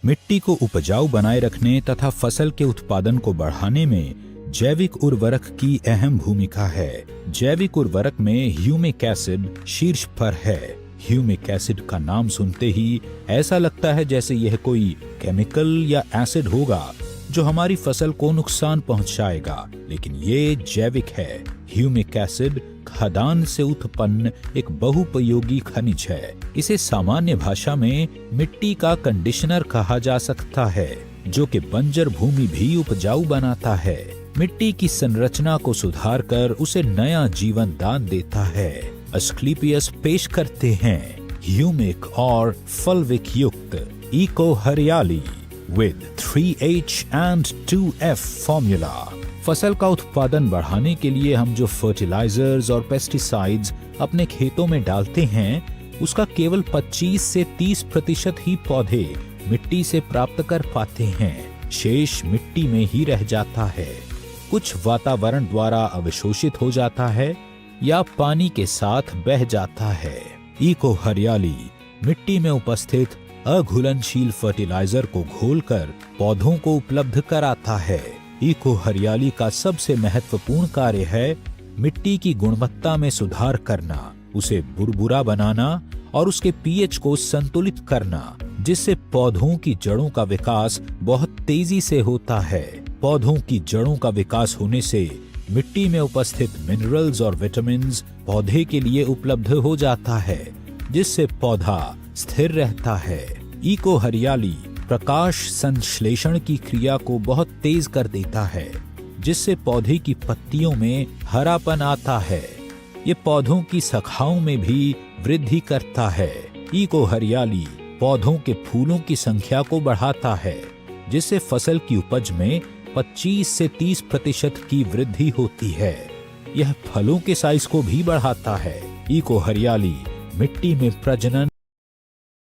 मिट्टी को उपजाऊ बनाए रखने तथा फसल के उत्पादन को बढ़ाने में जैविक उर्वरक की अहम भूमिका है। जैविक उर्वरक में ह्यूमिक एसिड शीर्ष पर है। ह्यूमिक एसिड का नाम सुनते ही ऐसा लगता है जैसे यह कोई केमिकल या एसिड होगा जो हमारी फसल को नुकसान पहुंचाएगा, लेकिन ये जैविक है। ह्यूमिक एसिड खदान से उत्पन्न एक बहुपयोगी खनिज है। इसे सामान्य भाषा में मिट्टी का कंडीशनर कहा जा सकता है, जो कि बंजर भूमि भी उपजाऊ बनाता है। मिट्टी की संरचना को सुधार कर उसे नया जीवन दान देता है। अस्क्लेपियस पेश करते हैं ह्यूमिक और फल्विक युक्त इको हरियाली with 3H and 2F formula. फसल का उत्पादन बढ़ाने के लिए हम जो फर्टिलाइजर्स और पेस्टिसाइड्स अपने खेतों में डालते हैं, उसका केवल 25 से 30% ही पौधे मिट्टी से प्राप्त कर पाते हैं। शेष मिट्टी में ही रह जाता है। कुछ वातावरण द्वारा अवशोषित हो जाता है या पानी के साथ बह जाता है। इको हरियाली मिट्टी में उपस्थित अघुलनशील फर्टिलाइजर को घोलकर पौधों को उपलब्ध कराता है। इको हरियाली का सबसे महत्वपूर्ण कार्य है मिट्टी की गुणवत्ता में सुधार करना, उसे बुरबुरा बनाना और उसके पीएच को संतुलित करना, जिससे पौधों की जड़ों का विकास बहुत तेजी से होता है। पौधों की जड़ों का विकास होने से मिट्टी में उपस्थित मिनरल्स और विटामिन्स पौधे के लिए उपलब्ध हो जाता है, जिससे पौधा स्थिर रहता है। इको हरियाली प्रकाश संश्लेषण की क्रिया को बहुत तेज कर देता है, जिससे पौधे की पत्तियों में हरापन आता है। ये पौधों की शाखाओं में भी वृद्धि करता है। इको हरियाली पौधों के फूलों की संख्या को बढ़ाता है, जिससे फसल की उपज में 25 से 30% की वृद्धि होती है। यह फलों के साइज को भी बढ़ाता है। इको हरियाली मिट्टी में प्रजनन